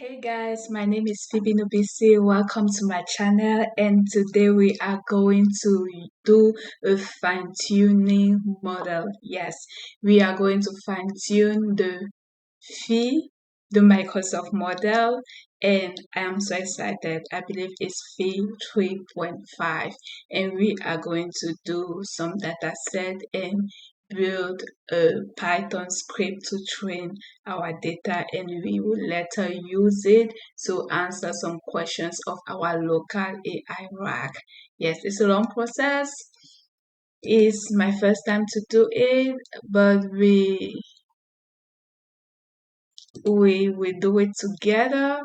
Hey guys, my name is Phoebe Nubisi. Welcome to my channel, and today we are going to do a fine-tuning model. Yes, we are going to fine-tune the Phi, the Microsoft model, and I am so excited. I believe it's Phi 3.5, and we are going to do some data set and build a Python script to train our data, and we will later use it to answer some questions of our local AI rack. Yes, it's a long process. It's my first time to do it, but we do it together.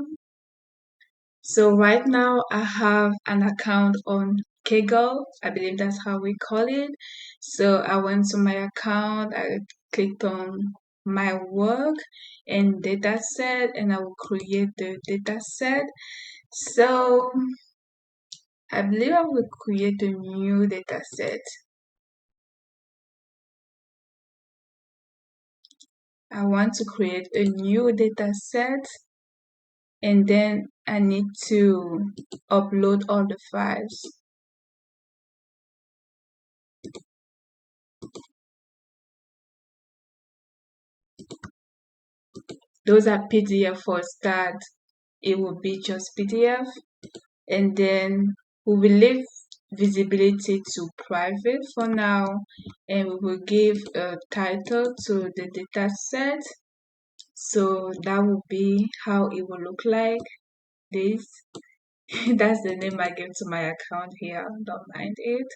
So right now I have an account on Kaggle. I believe that's how we call it. So I went to my account, I clicked on my work and dataset, and I will create the dataset. So I believe I will create a new dataset. I want to create a new dataset, and then I need to upload all the files. Those are PDF for start. It will be just PDF, and then we will leave visibility to private for now, and we will give a title to the data set. So that will be how it will look like. This that's the name I gave to my account here. Don't mind it.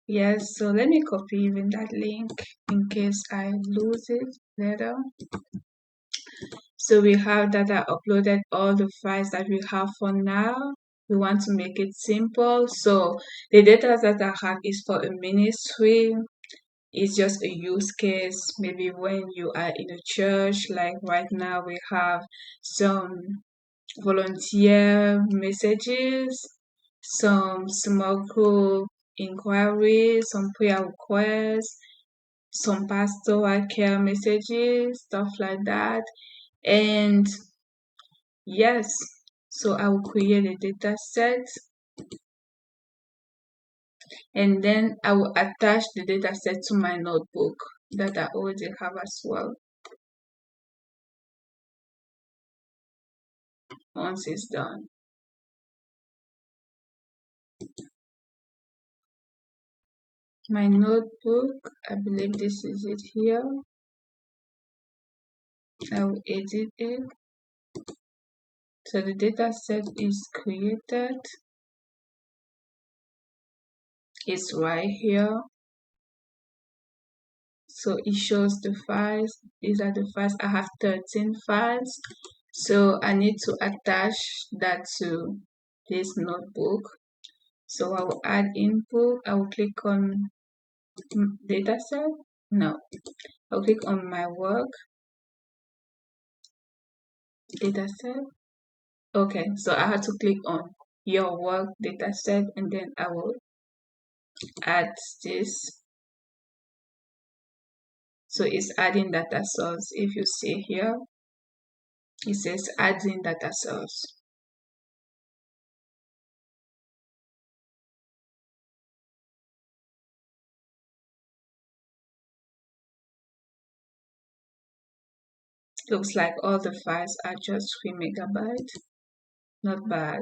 Yes, so let me copy even that link in case I lose it later. So we have that I uploaded all the files that we have for now. We want to make it simple. So the data that I have is for a ministry. It's just a use case. Maybe when you are in a church, like right now we have some volunteer messages, some small group inquiries, some prayer requests, some pastoral care messages, stuff like that. And yes, so I will create a data set, and then I will attach the data set to my notebook that I already have as well. Once it's done, my notebook, I believe this is it here. I will edit it. So the data set is created. It's right here. So it shows the files. These are the files. I have 13 files. So I need to attach that to this notebook. So I will add input. I will click on dataset. No, I'll click on my work dataset. Okay, so I have to click on your work dataset, and then I will add this. So it's adding data source. If you see here, it says adding data source. Looks like all the files are just 3 megabytes. Not bad.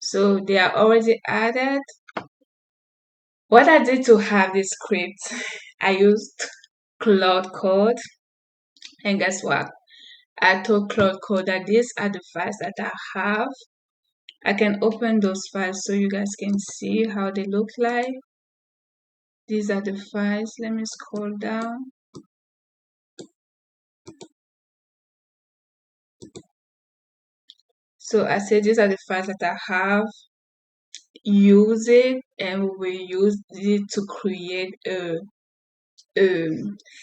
So they are already added. What I did to have this script, I used Cloud Code, and guess what? I told Cloud Code that these are the files that I have. I can open those files so you guys can see how they look like. These are the files. Let me scroll down. So I said these are the files that I have. Use it, and we use it to create a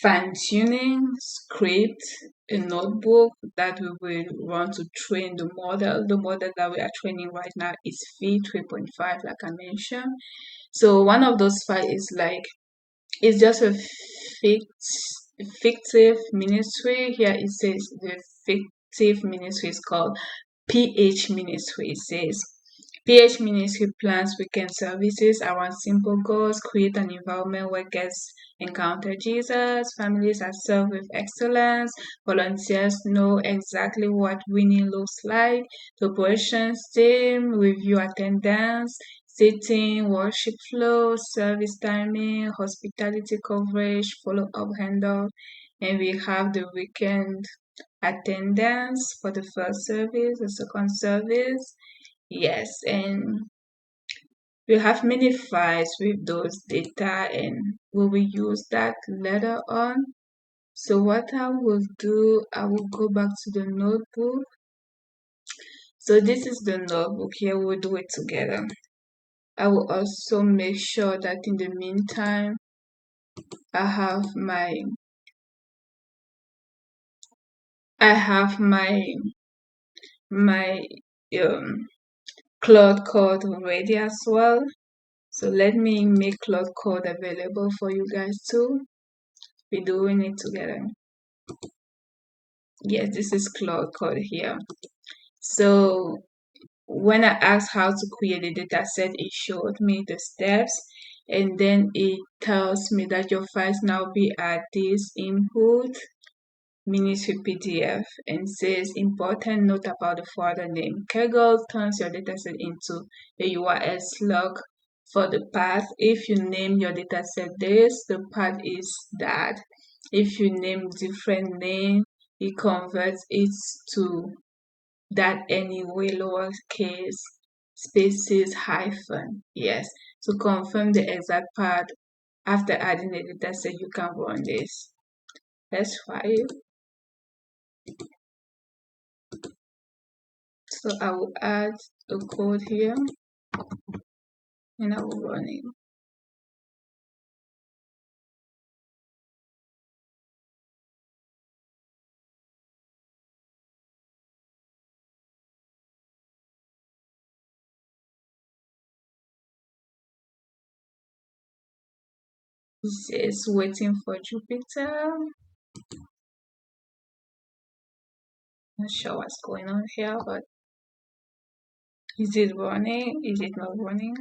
fine-tuning script, a notebook that we will want to train the model. The model that we are training right now is Phi 3.5, like I mentioned. So one of those files is like, it's just a fictive ministry. Here it says the fictive ministry is called PH Ministry. It says PH Ministry plans weekend services around simple goals, create an environment where guests encounter Jesus, families are served with excellence, volunteers know exactly what winning looks like, the operations team review attendance, seating, worship flow, service timing, hospitality coverage, follow-up handle, and we have the weekend attendance for the first service, the second service. Yes, and we have many files with those data and we will use that later on. So what I will do, I will go back to the notebook. So this is the notebook here, we'll do it together. I will also make sure that in the meantime, I have my my cloud code ready as well. So let me make cloud code available for you guys too. We're doing it together. Yes, this is cloud code here. So when I asked how to create a dataset, it showed me the steps, and then it tells me that your files now be at this input ministry PDF and says important note about the folder name. Kaggle turns your dataset into a URL slug for the path. If you name your dataset this, the path is that. If you name different name, it converts it to that anyway, lowercase, spaces, hyphen. Yes. To confirm the exact path after adding the dataset, you can run this. Let's try it. So I will add a code here and I will run it. It says waiting for Jupyter. Not sure what's going on here, but is it running? Is it not running?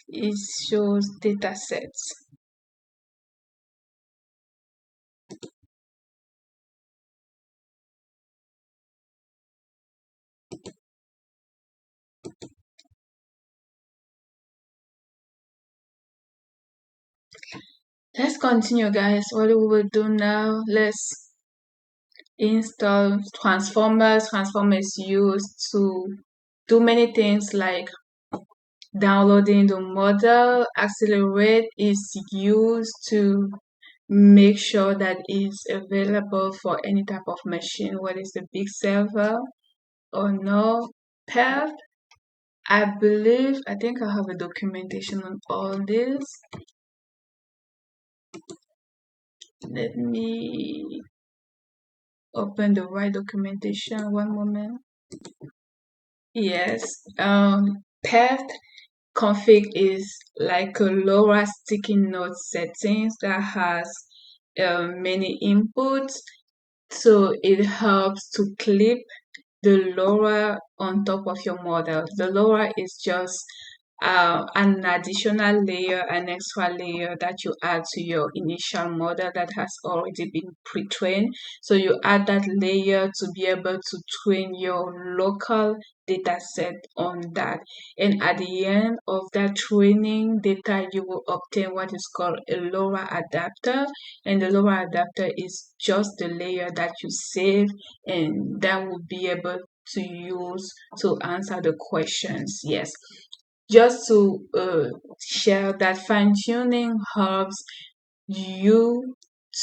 It shows datasets. Let's continue, guys. What we will do now, let's install transformers. Transformers used to do many things like downloading the model. Accelerate is used to make sure that it's available for any type of machine, whether it's a big server or no. PEFT, I think I have a documentation on all this. Let me open the right documentation, one moment. Yes, PEFT config is like a LoRa sticky note settings that has many inputs, so it helps to clip the LoRa on top of your model. The LoRa is just an additional layer, an extra layer that you add to your initial model that has already been pre-trained. So you add that layer to be able to train your local data set on that. And at the end of that training data, you will obtain what is called a LoRa adapter. And the LoRa adapter is just the layer that you save and that will be able to use to answer the questions. Yes, just to share that fine-tuning helps you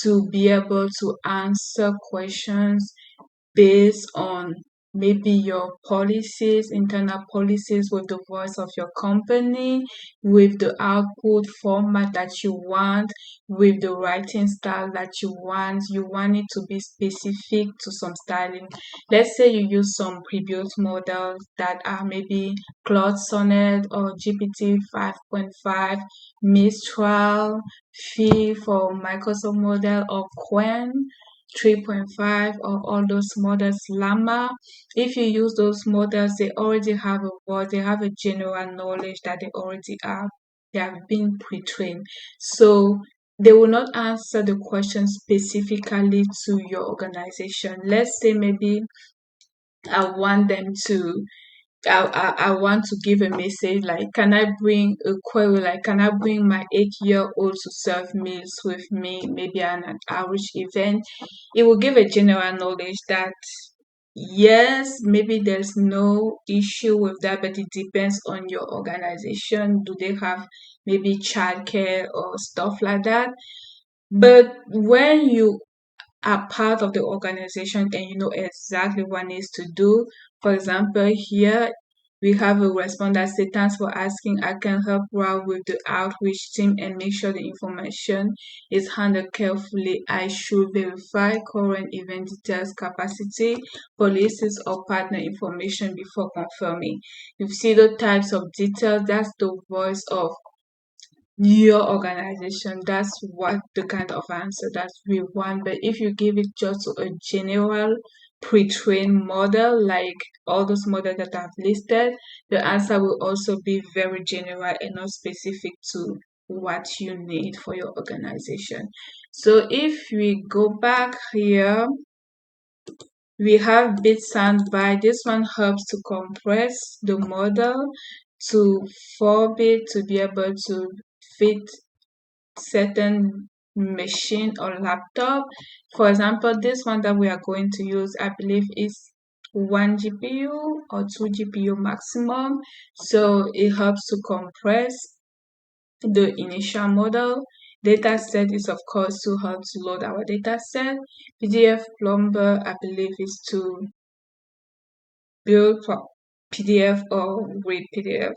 to be able to answer questions based on maybe your policies, internal policies with the voice of your company, with the output format that you want, with the writing style that you want. You want it to be specific to some styling. Let's say you use some previous models that are maybe Claude Sonnet or GPT 5.5, Mistral, Phi for Microsoft model, or Quen. 3.5 or all those models, llama. If you use those models, they already have a word, they have a general knowledge that they have been pre-trained. So they will not answer the question specifically to your organization. Let's say maybe I want them to I want to give a message like, can I bring a query like, can I bring my 8-year-old to serve meals with me, maybe at an outreach event? It will give a general knowledge that yes, maybe there's no issue with that, but it depends on your organization. Do they have maybe childcare or stuff like that? But when you are part of the organization and you know exactly what needs to do. For example, here we have a response that says, thanks for asking. I can help you out with the outreach team and make sure the information is handled carefully. I should verify current event details, capacity, policies, or partner information before confirming. You see the types of details, that's the voice of your organization. That's what the kind of answer that we want. But if you give it just to a general pre-trained model, like all those models that I've listed, the answer will also be very general and not specific to what you need for your organization. So if we go back here, we have bit soundbite. This one helps to compress the model to 4-bit to be able to fit certain machine or laptop. For example, this one that we are going to use, I believe is 1 GPU or 2 GPU maximum. So it helps to compress the initial model. Dataset is of course to help to load our dataset. PDF Plumber, I believe, is to build PDF or read PDF.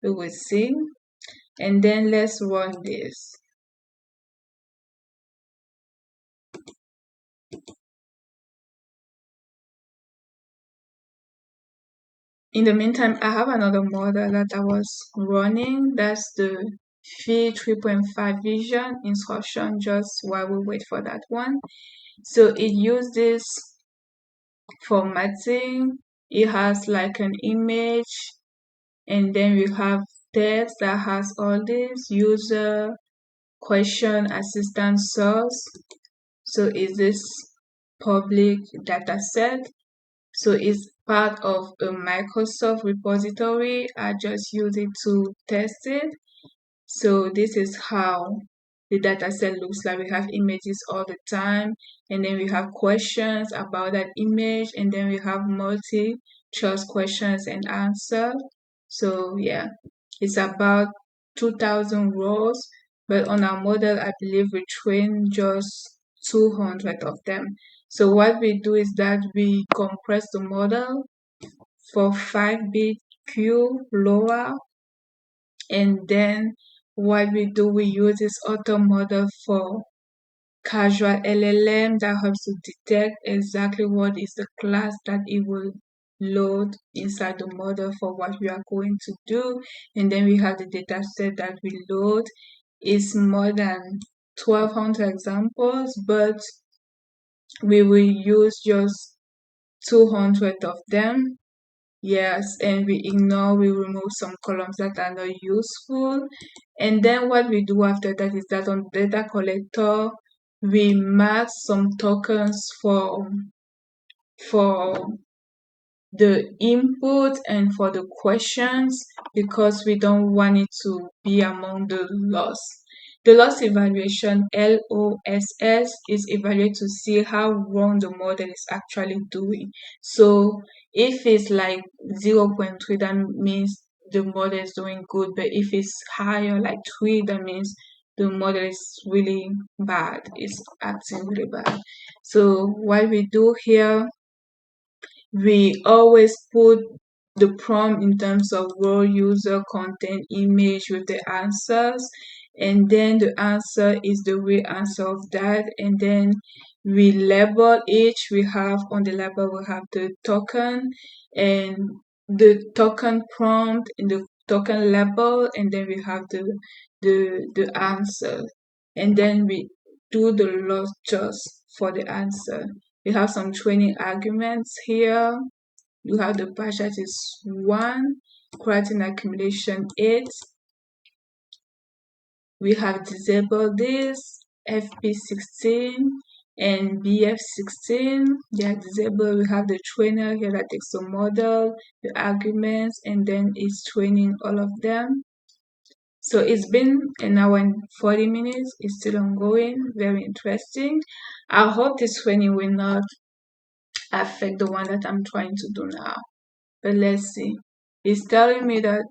We will see. And then let's run this. In the meantime, I have another model that I was running. That's the Phi-3.5 vision instruction, just while we wait for that one. So it uses formatting. It has like an image, and then we have text that has all this user, question, assistant, source. So is this public data set? So it's part of a Microsoft repository. I just use it to test it. So this is how the dataset looks like. We have images all the time, and then we have questions about that image, and then we have multi-choice questions and answers. So yeah, it's about 2,000 rows, but on our model, I believe we train just 200 of them. So what we do is that we compress the model for 5-bit Q LoRA, and then what we do, we use this auto model for casual LLM that helps to detect exactly what is the class that it will load inside the model for what we are going to do. And then we have the data set that we load. It's more than 1,200 examples, but we will use just 200 of them. Yes, and we remove some columns that are not useful. And then what we do after that is that on data collector, we mark some tokens for the input and for the questions, because we don't want it to be among the loss. The loss evaluation, LOSS, is evaluated to see how wrong the model is actually doing. So if it's like 0.3, that means the model is doing good. But if it's higher, like 3, that means the model is really bad. It's acting really bad. So what we do here, we always put the prompt in terms of role, user, content, image with the answers, and then the answer is the real answer of that. And then we label each. We have on the label, we have the token and the token prompt and the token label, and then we have the answer, and then we do the loss just for the answer. We have some training arguments here. You have the patch that is 1, creatine accumulation 8. We have disabled this, FP16 and BF16. They are disabled. We have the trainer here that takes the model, the arguments, and then it's training all of them. So it's been an hour and 40 minutes. It's still ongoing. Very interesting. I hope this training will not affect the one that I'm trying to do now. But let's see. It's telling me that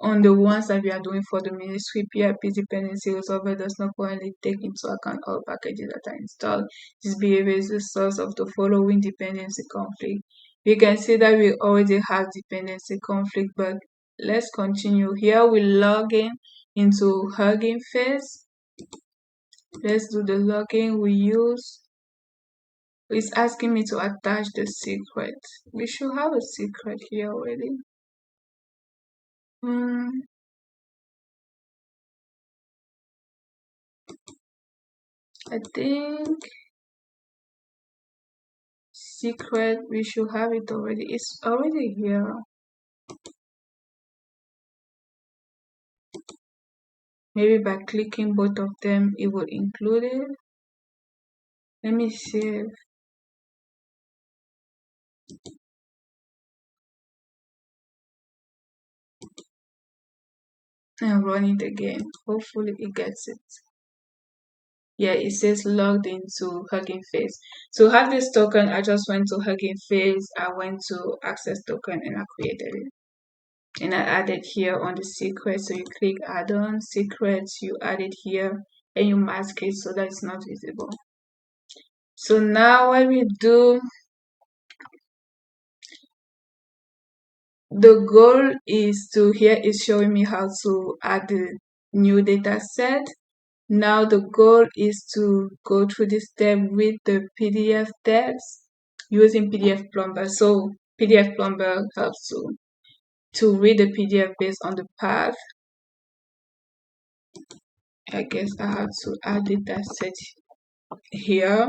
on the ones that we are doing for the ministry, PIP dependency resolver does not currently take into account all packages that are installed. This behavior is the source of the following dependency conflict. We can see that we already have dependency conflict, but let's continue. Here we log in into Hugging Face. Let's do the login we use. It's asking me to attach the secret. We should have a secret here already. I think secret, we should have it already. It's already here. Maybe by clicking both of them, it will include it. Let me save. And run it again. Hopefully it gets it. Yeah, it says logged into Hugging Face. To have this token, I just went to Hugging Face. I went to Access Token and I created it. And I added here on the secret. So you click add-on, secrets, you add it here and you mask it so that it's not visible. So now what we do, the goal is to, here is showing me how to add the new data set. Now the goal is to go through this step with the PDF text using PDF Plumber. So PDF Plumber helps to read the PDF based on the path. I guess I have to add data set here.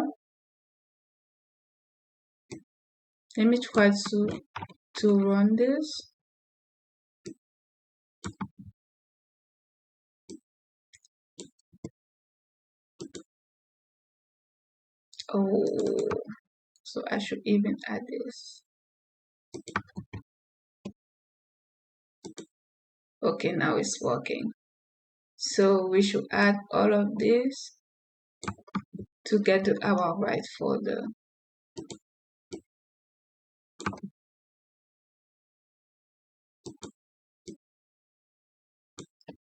Let me try to run this. Oh, so I should even add this. Okay, now it's working. So we should add all of this to get to our right folder.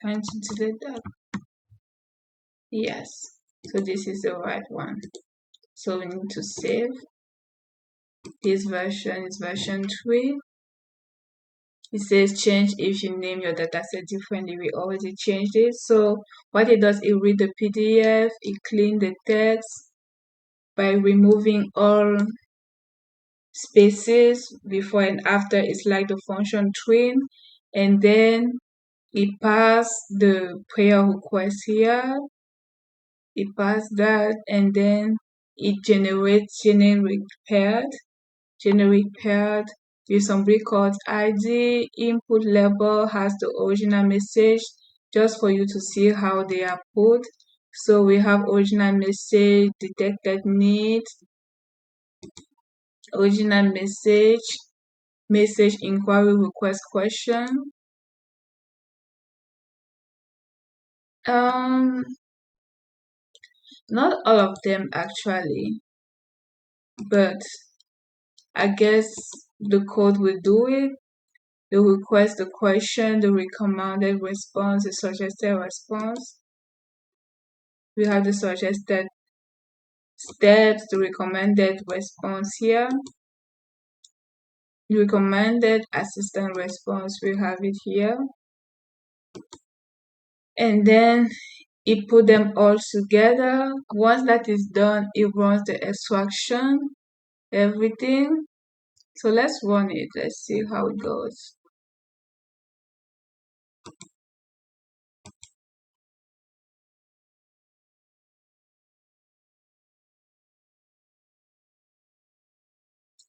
And to delete that. Yes, so this is the right one. So we need to save. This version is version 3. It says change if you name your dataset differently. We already changed it. So what it does, it read the PDF, it clean the text by removing all spaces before and after. It's like the function train, and then it pass the prayer request here. It pass that, and then it generates generic paired with some records ID. Input label has the original message just for you to see how they are put. So we have original message, detected need, original message inquiry request question. Not all of them actually, but I guess the code will do it. The request, the question, the recommended response, the suggested response. We have the suggested steps, the recommended response here. The recommended assistant response, we have it here. And then it put them all together. Once that is done, it runs the extraction, everything. So let's run it. Let's see how it goes.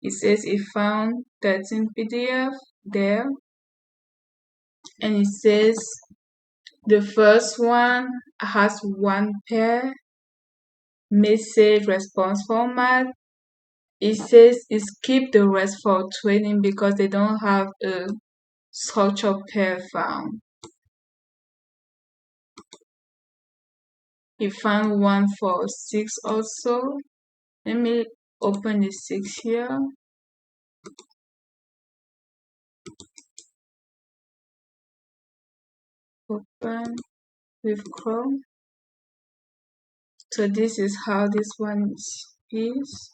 It says it found 13 PDF there, and it says the first one has one pair message response format. It says it skip the rest for training because they don't have a structure pair found. It found one for 6 also. Let me open the 6 here. Open with Chrome. So this is how this one is.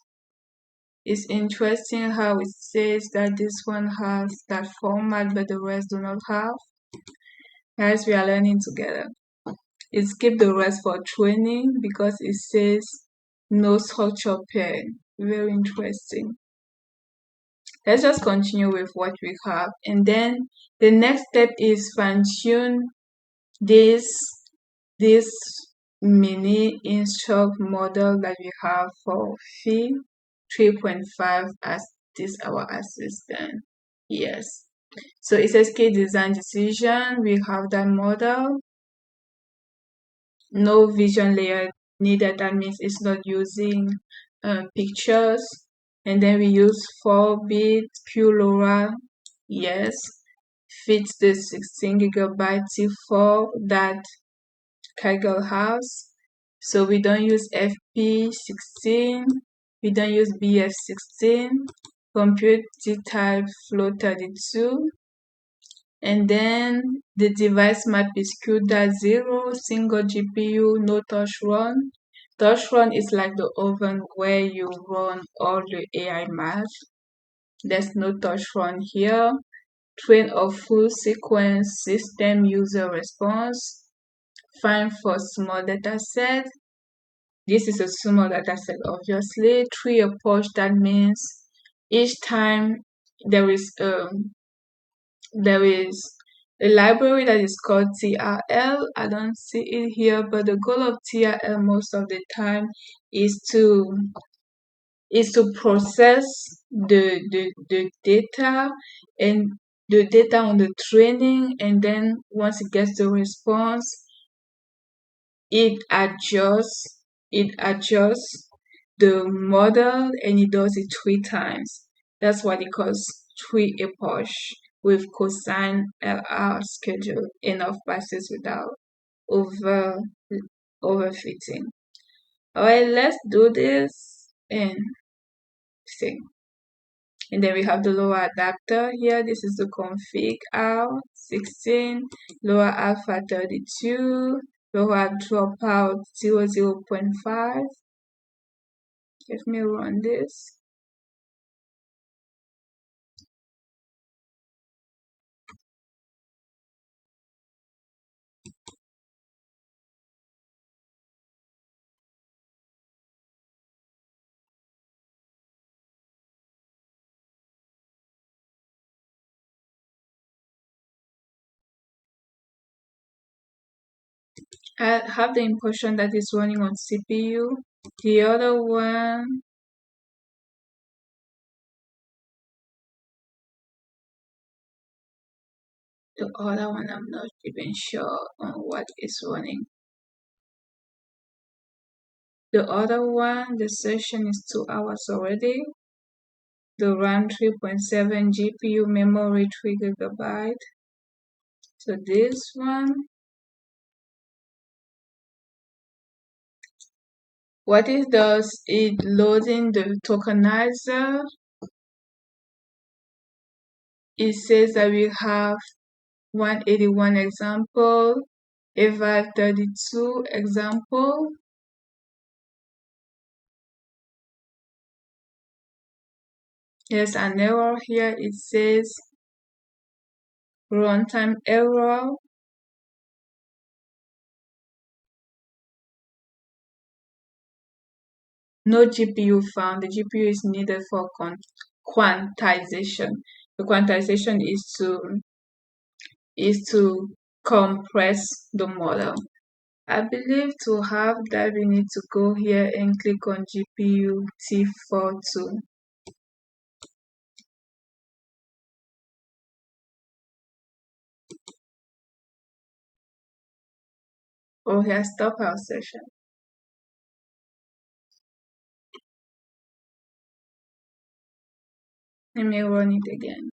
It's interesting how it says that this one has that format but the rest do not have. Guys, we are learning together. It skipped the rest for training because it says no structure pair. Very interesting. Let's just continue with what we have. And then the next step is fine-tune this mini instruct model that we have for Phi-3.5 as this our assistant. Yes. So it says key design decision. We have that model. No vision layer needed. That means it's not using pictures. And then we use 4-bit pure LoRa. Yes. Fits the 16GB T4 that Kaggle has. So we don't use FP16. We don't use BF16. Compute type flow 32. And then the device map is Q.0, single GPU, no touch run. Touch run is like the oven where you run all the AI math. There's no touch run here. Train of full sequence system user response. Fine for small dataset. This is a small dataset, obviously. 3 approach, that means each time there is a library that is called TRL. I don't see it here, but the goal of TRL most of the time is to process the data and the data on the training, and then once it gets the response, it adjusts the model, and it does it 3 times. That's what it calls 3 epoch with cosine LR schedule, enough passes without overfitting. Alright, let's do this and see. And then we have the LoRa adapter here. This is the config out 16, LoRa alpha 32, LoRa dropout 0.5. Let me run this. I have the impression that it's running on CPU. The other one, I'm not even sure on what is running. The other one, the session is 2 hours already. The RAM 3.7 GPU, memory 3GB. So this one, what it does, it loading the tokenizer. It says that we have 181 example, eval 32 example. There's an error here. It says runtime error. No GPU found. The GPU is needed for quantization. The quantization is to compress the model. I believe to have that we need to go here and click on GPU T42. Oh, here, stop our session. Let me run it again.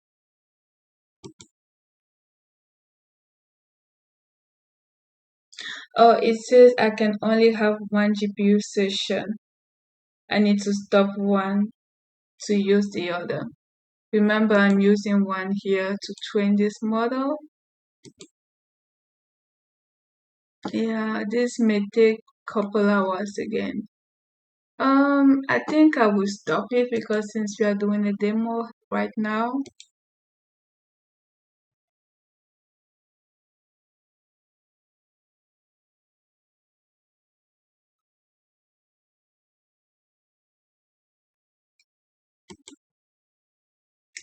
Oh, it says I can only have one GPU session. I need to stop one to use the other. Remember, I'm using one here to train this model. Yeah, this may take a couple hours again. I think I will stop it because since we are doing a demo right now.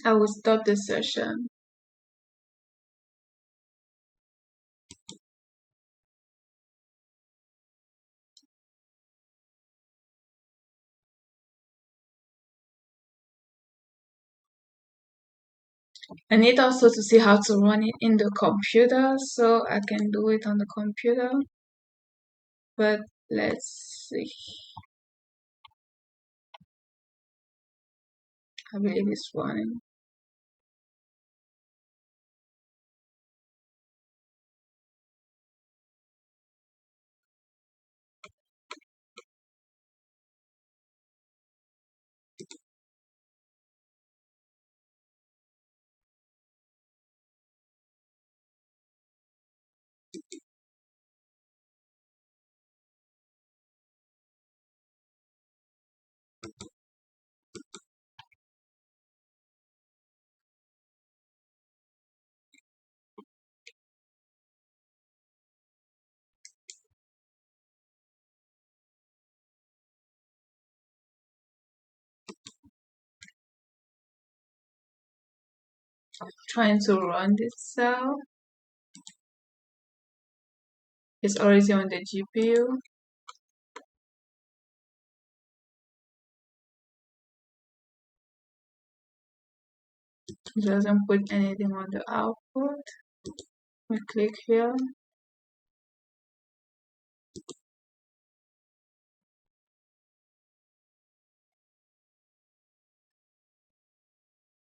I will stop the session. I need also to see how to run it in the computer, so I can do it on the computer. But let's see. I believe it's running. Trying to run this cell. It's already on the GPU. It doesn't put anything on the output. We click here.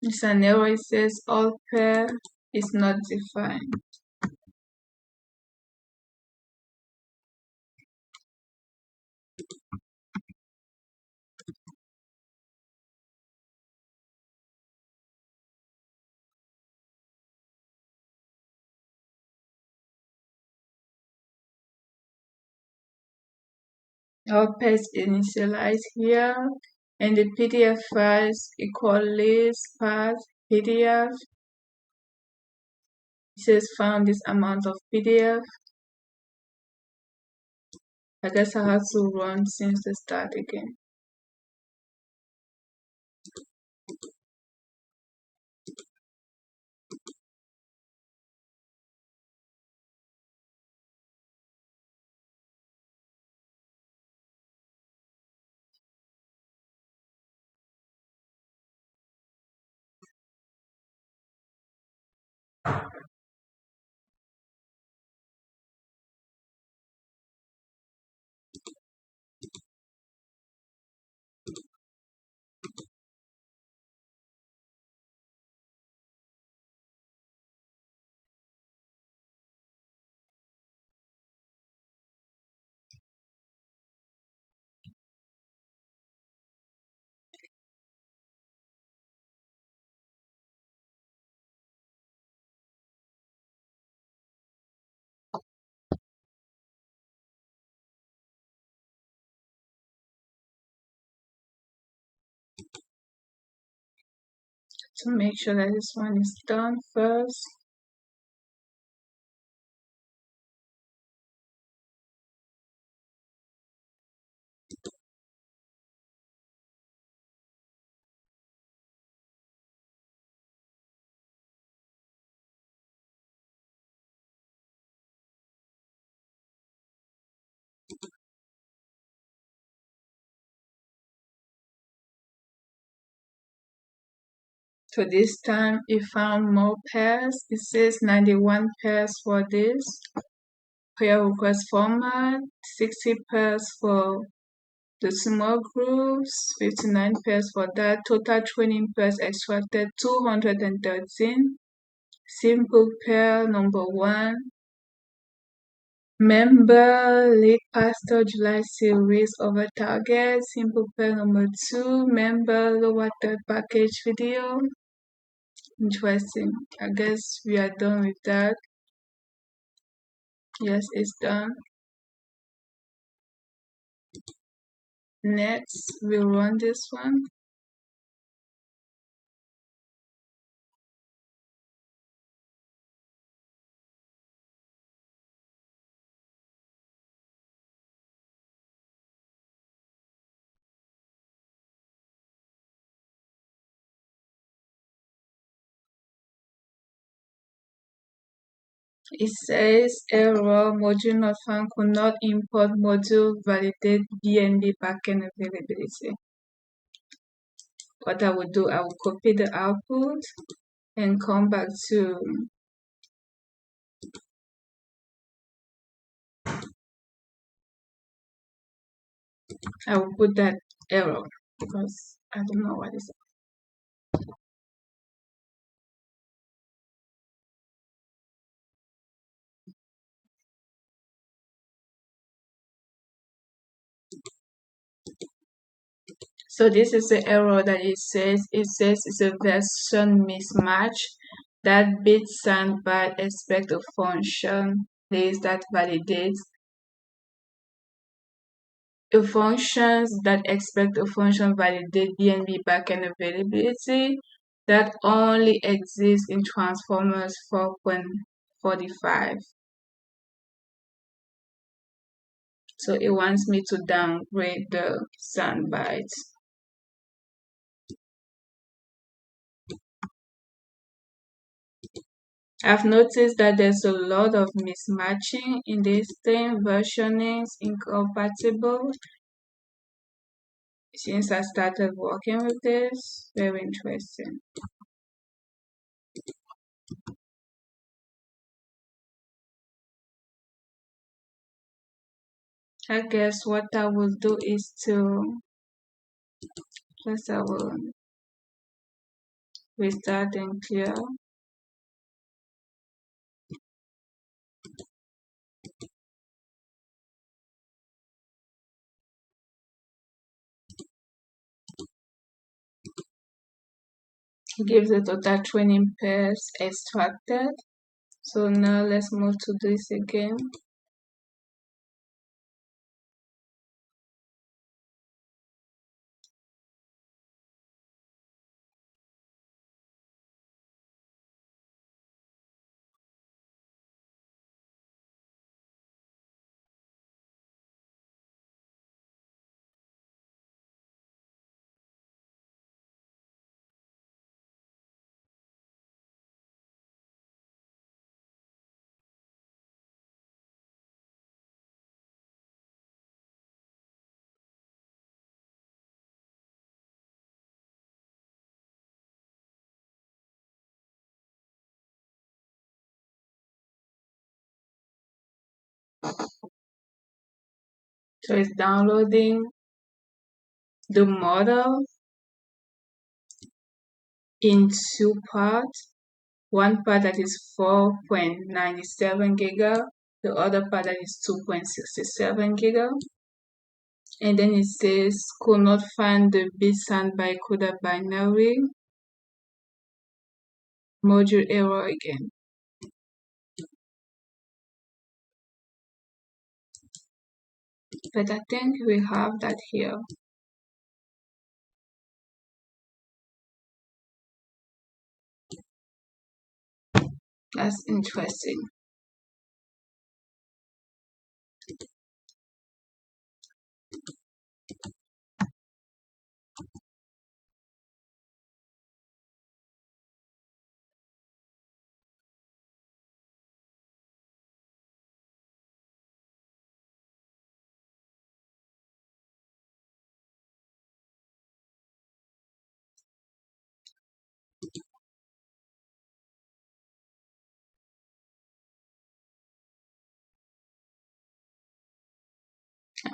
It's an error. It says all pair is not defined. Our pair is initialized here, and the PDF files equal list path PDF. It says found this amount of PDF. I guess I have to run since the start again. To make sure that this one is done first. So this time it found more pairs. It says 91 pairs for this. pair request format, 60 pairs for the small groups, 59 pairs for that. Total training pairs extracted 213. Simple pair number 1. Member lead pastor July series over target. Simple pair number 2. Member LoRA third package video. Interesting. I guess we are done with that. Yes, it's done. Next, we'll run this one. It says error, module not found, could not import module validate BNB backend availability. What I would do, I will copy the output and come back to I will put that error because I don't know what is it. So this is the error that it says. It says it's a version mismatch. That bit soundbite expect a function place that validates the functions that expect a function validate BNB backend availability that only exists in Transformers 4.45. So it wants me to downgrade the soundbite. I've noticed that there's a lot of mismatching in this thing. Versioning is incompatible since I started working with this. Very interesting. I guess what I will do is to first I will restart and clear. Give the total training pairs extracted. So now let's move to this again. So it's downloading the model in two parts. One part that is 4.97 giga, the other part that is 2.67 giga. And then it says could not find the bit soundbite coder binary. Module error again. But I think we have that here. That's interesting.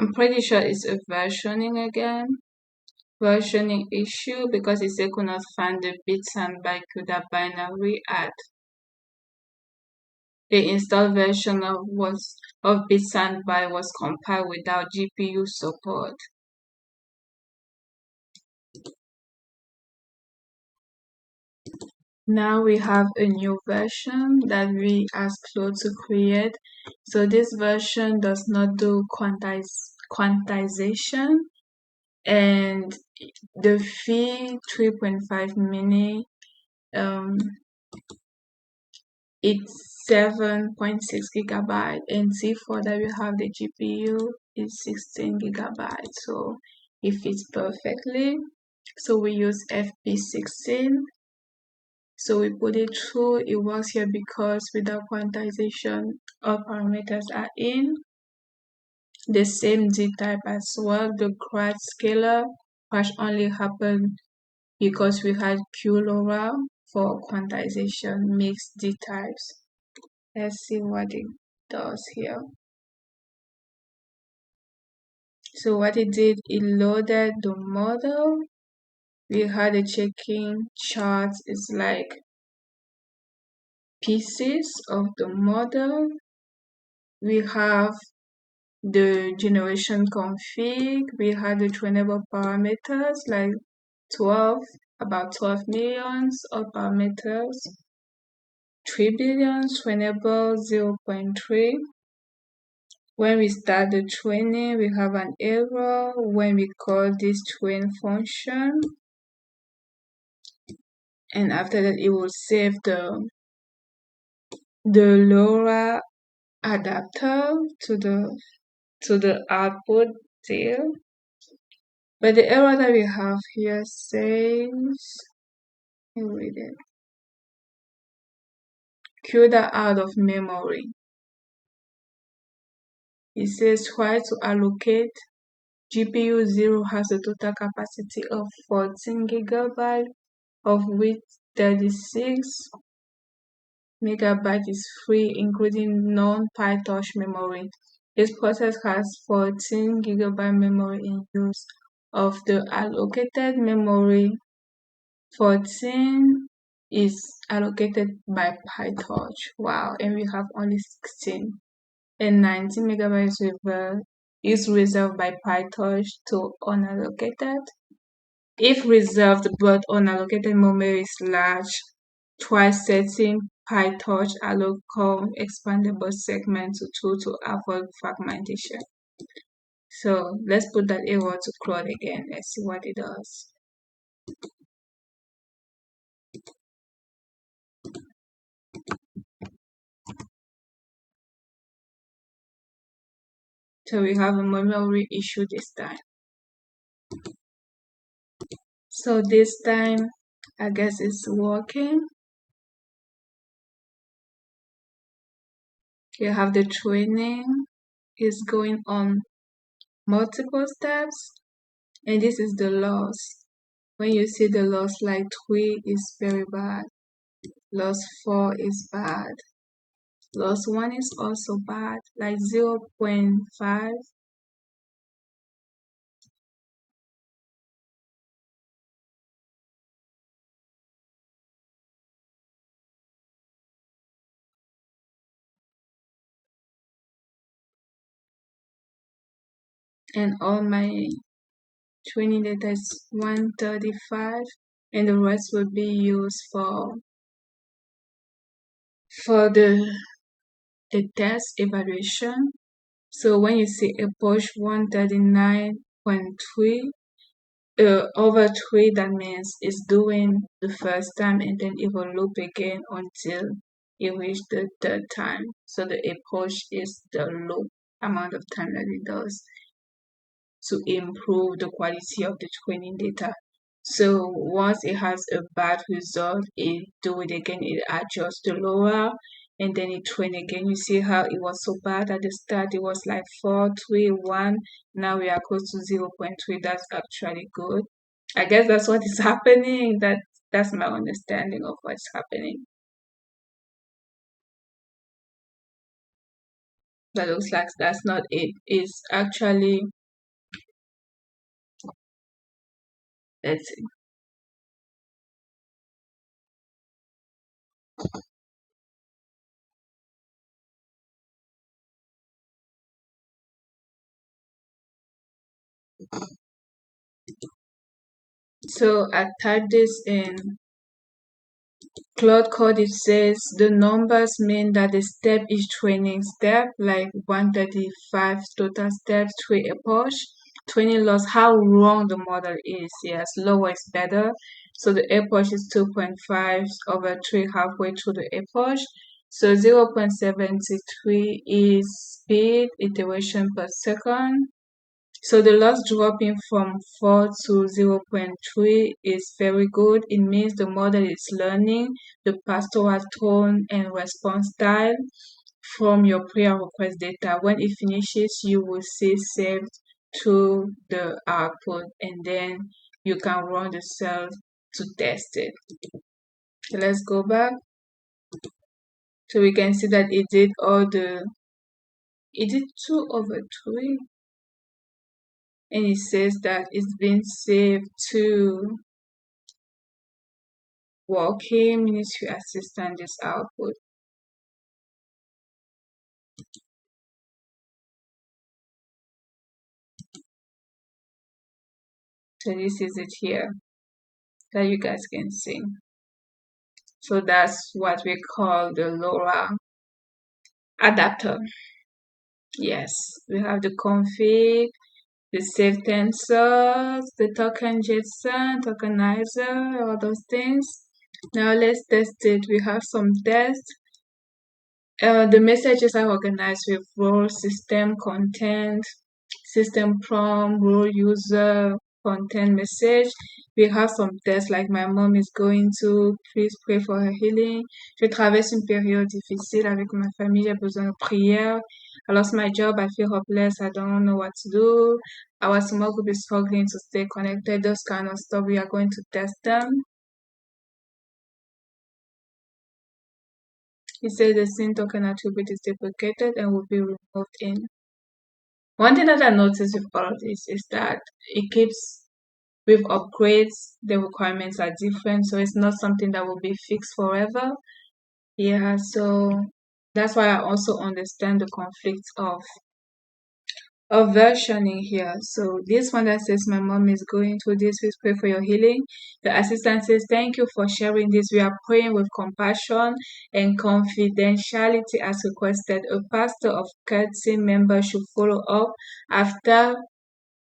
I'm pretty sure it's a versioning again. Versioning issue because it could not find the bits and byte CUDA binary at the installed version of bits and byte was compiled without GPU support. Now we have a new version that we asked Claude to create. So this version does not do quantization, and the Phi-3.5 mini it's 7.6 gigabyte, and C4 that we have the GPU is 16 gigabyte, so it fits perfectly. So we use FP16. So we put it through, it works here because without quantization, all parameters are in. The same D type as well. The grad scalar crash only happened because we had LoRA for quantization mixed D types. Let's see what it does here. So what it did, it loaded the model. We had a checking chart. It's like pieces of the model. We have the generation config. We had the trainable parameters like 12, about 12 millions of parameters. 3 billion trainable 0.3. When we start the training, we have an error when we call this train function. And after that, it will save the LoRa adapter to the output there. But the error that we have here says, let me read it. CUDA out of memory. It says try to allocate GPU 0 has a total capacity of 14 gigabytes, of which 36 megabyte is free, including non-PyTorch memory. This process has 14 gigabyte memory in use. Of the allocated memory, 14 is allocated by PyTorch. Wow, and we have only 16. And 19 megabytes is reserved by PyTorch to unallocated. If reserved but unallocated memory is large, try setting PyTorch allocom expandable segment to true to avoid fragmentation. So let's put that error to Claude again. Let's see what it does. So we have a memory issue this time. So this time, I guess it's working. You have the training is going on multiple steps, and this is the loss. When you see the loss like 3 is very bad, loss 4 is bad, loss 1 is also bad, like 0.5. And all my training data is 135, and the rest will be used for the test evaluation. So when you see a push 139.3 over 3, that means it's doing the first time and then it will loop again until it reaches the third time. So the approach is the loop amount of time that it does to improve the quality of the training data. So once it has a bad result, it do it again, it adjusts the LoRa and then it train again. You see how it was so bad at the start, it was like 4, 3, 1. Now we are close to 0.3. That's actually good. I guess that's what is happening. That's my understanding of what's happening. That looks like that's not it. It's actually, let's see. So I type this in Cloud Code. It says the numbers mean that the step is training step, like 135 total steps, 3 epoch, 20 loss, how wrong the model is. Yes, lower is better. So the epoch is 2.5 over 3 halfway through the epoch. So 0.73 is speed, iteration per second. So the loss dropping from 4 to 0.3 is very good. It means the model is learning the pastoral tone and response style from your prior request data. When it finishes, you will see saved to the output, and then you can run the cells to test it. So let's go back. So we can see that it did 2 over 3, and it says that it's been saved to working ministry assistant this output. So this is it here that you guys can see. So that's what we call the LoRA adapter. Yes, we have the config, the Safetensors, the token JSON, tokenizer, all those things. Now let's test it. We have some tests. The messages are organized with role, system, content, system prompt, role user, content message. We have some tests like my mom is going to, please pray for her healing. Je traverse une période difficile avec ma famille, j'ai besoin de prière. I lost my job, I feel hopeless, I don't know what to do. Our small group is struggling to stay connected, those kind of stuff. We are going to test them. He said the scene token attribute is deprecated and will be removed in. One thing that I noticed with all of this is that it keeps with upgrades, the requirements are different, so it's not something that will be fixed forever. Yeah, so that's why I also understand the conflict of versioning here. So this one that says my mom is going through this, please pray for your healing. The assistant says, thank you for sharing this. We are praying with compassion and confidentiality as requested. A pastor of CAD team member should follow up after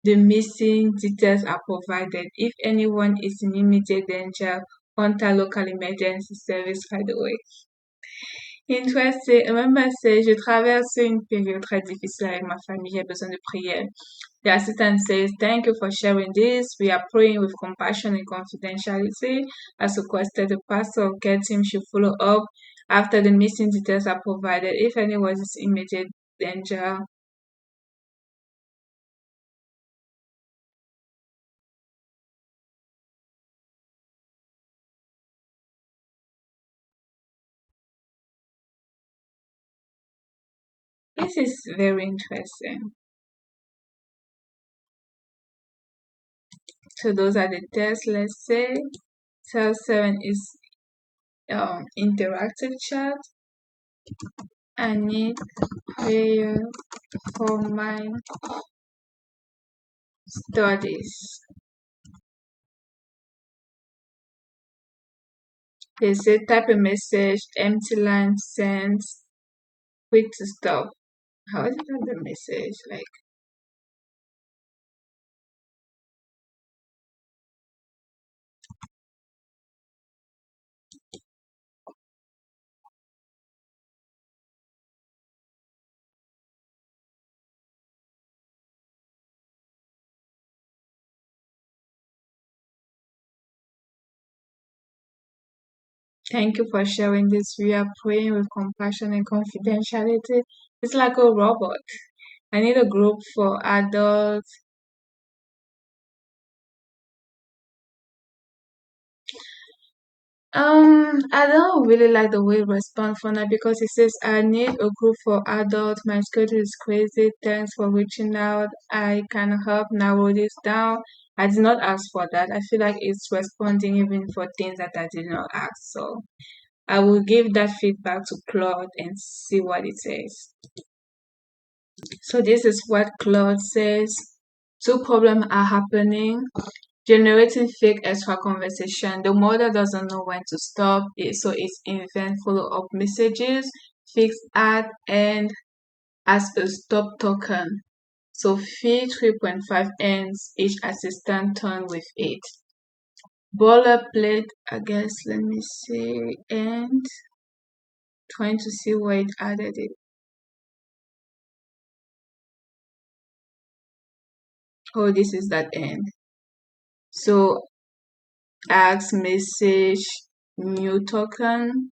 the missing details are provided. If anyone is in immediate danger, contact local emergency service right away. Interesting. Remember, say, je traverse une période très difficile avec ma famille, j'ai besoin de prière. The assistant says, thank you for sharing this. We are praying with compassion and confidentiality. As requested, the pastor of care team should follow up after the missing details are provided. If anyone is in immediate danger, this is very interesting. So those are the tests. Let's say cell 7 is interactive chat. I need prayer for my studies. They say type a message, empty line sends, quick to stop. How is that the message? Like, thank you for sharing this. We are praying with compassion and confidentiality. It's like a robot. I need a group for adults. I don't really like the way it responds for now because it says I need a group for adults. My schedule is crazy. Thanks for reaching out. I can help narrow this down. I did not ask for that. I feel like it's responding even for things that I did not ask. So I will give that feedback to Claude and see what it says. So this is what Claude says. Two problems are happening. Generating fake extra conversation. The model doesn't know when to stop, so it's invent follow-up messages, fixed at and as a stop token. So Phi-3.5 ends each assistant turn with it. Boilerplate, I guess, let me see, and trying to see where it added it. Oh, this is that end. So ask message new token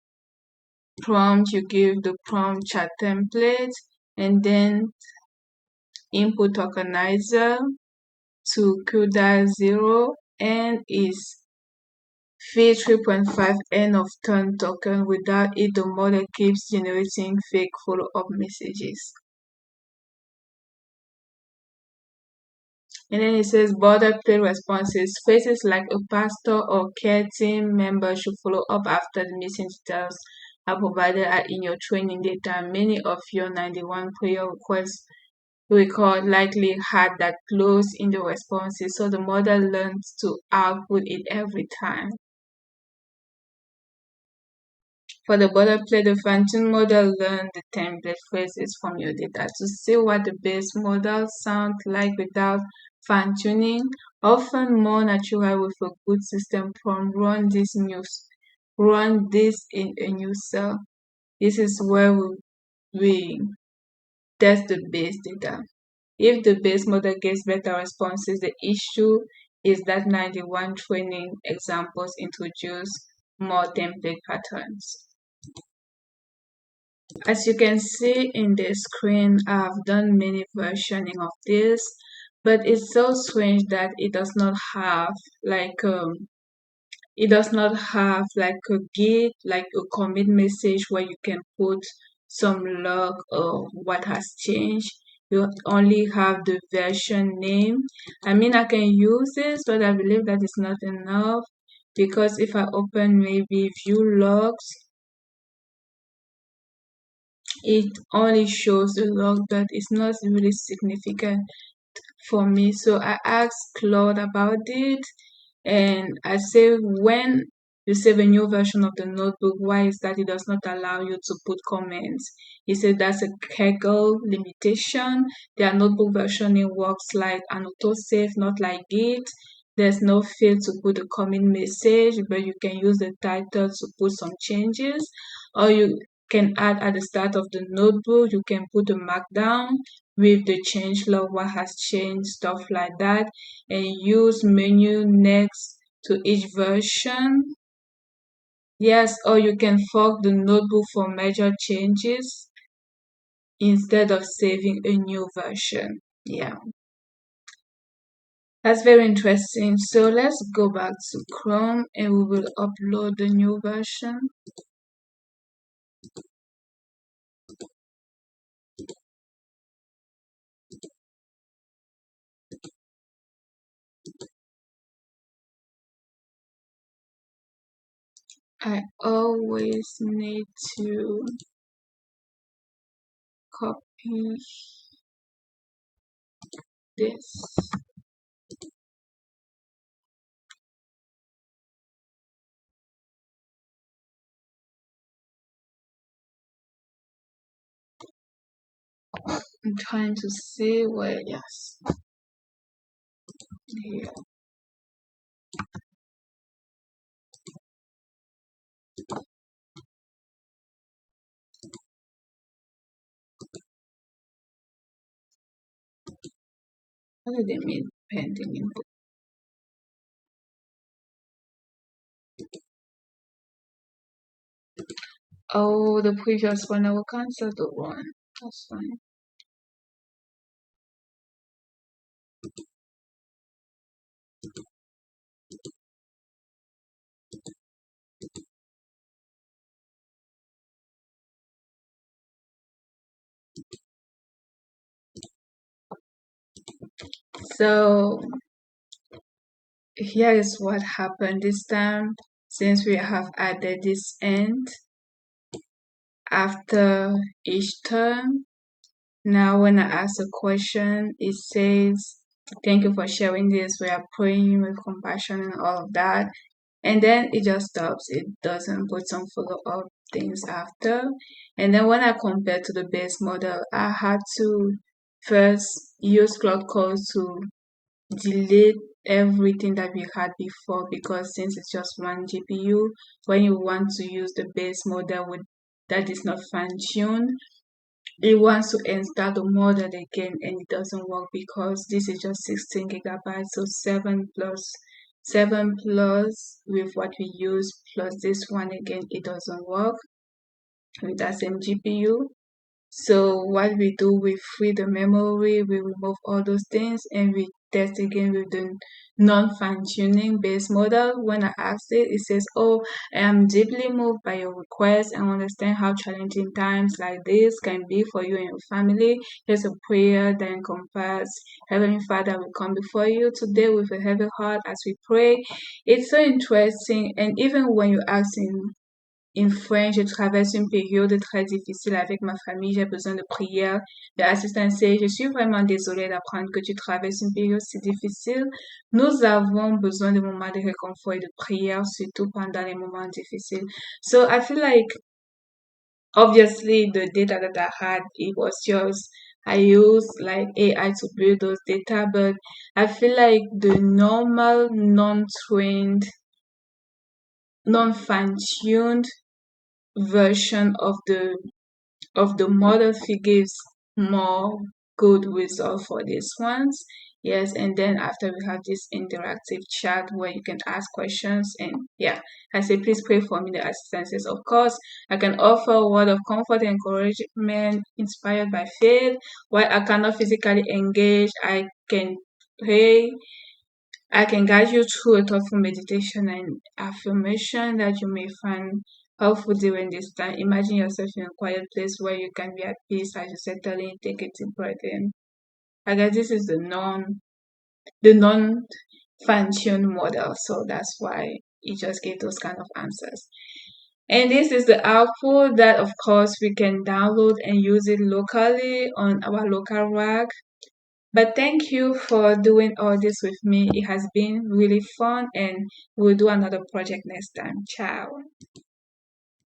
prompt, you give the prompt chat template and then input tokenizer to CUDA0 and is Phi-3.5 end of turn token. Without it, the model keeps generating fake follow-up messages. And then it says boilerplate responses. Phrases like a pastor or care team member should follow up after the missing details are provided in your training data. Many of your 91 prayer requests record likely had that clause in the responses, so the model learns to output it every time. For the boilerplate, the fine-tuned model learns the template phrases from your data to see what the base model sounds like without fine-tuning, often more natural with a good system prompt. Run this in a new cell. This is where we test the base data. If the base model gets better responses, the issue is that 91 training examples introduce more template patterns. As you can see in the screen, I've done many versioning of this, but it's so strange that it does not have like a git, like a commit message where you can put some log of what has changed. You only have the version name. I mean, I can use this, but I believe that is not enough because if I open maybe view logs, it only shows the log, but it's not really significant for me. So I asked Claude about it and I say when you save a new version of the notebook, why is that it does not allow you to put comments? He said that's a Kaggle limitation. Their notebook versioning works like an autosave, not like Git. There's no field to put a comment message, but you can use the title to put some changes, or you can add at the start of the notebook, you can put a markdown with the change log, what has changed, stuff like that, and use menu next to each version. Yes, or you can fork the notebook for major changes instead of saving a new version. Yeah, that's very interesting. So let's go back to Chrome and we will upload the new version. I always need to copy this. I'm trying to see where, yes, here. What do they mean pending input? Oh, the previous one, I will cancel the one. That's fine. So here is what happened this time. Since we have added this end after each term, now when I ask a question, it says, thank you for sharing this. We are praying with compassion and all of that. And then it just stops. It doesn't put some follow-up things after. And then when I compare to the base model, I had to first use Cloud Call to delete everything that we had before, because since it's just one GPU, when you want to use the base model with that is not fine-tuned, it wants to install the model again and it doesn't work because this is just 16 gigabytes. So 7 plus with what we use plus this one again, it doesn't work with that same GPU. So what we do, we free the memory, we remove all those things, and we test again with the non-fine-tuning base model. When I asked it, it says, oh, I am deeply moved by your request and understand how challenging times like this can be for you and your family. Here's a prayer that encompasses, Heavenly Father, we come before you today with a heavy heart as we pray. It's so interesting, and even when you ask in French, je traverse une période très difficile avec ma famille, j'ai besoin de prière. L'assistant c'est, je suis vraiment désolée d'apprendre que tu traverses une période si difficile. Nous avons besoin de moments de réconfort et de prière, surtout pendant les moments difficiles. So I feel like, obviously, the data that I had, it was just, I used like AI to build those data, but I feel like the normal, non-trained, non-fine-tuned version of the model fee gives more good result for these ones. Yes, and then after we have this interactive chat where you can ask questions, and yeah, I say please pray for me, the assistant says, of course I can offer a word of comfort and encouragement inspired by faith. While I cannot physically engage, I can guide you through a thoughtful meditation and affirmation that you may find helpful during this time. Imagine yourself in a quiet place where you can be at peace as you settle in, take a deep breath in. I guess this is the non fine-tuned model, so that's why it just gave those kind of answers. And this is the output that of course we can download and use it locally on our local rack. But thank you for doing all this with me. It has been really fun, and we'll do another project next time. Ciao.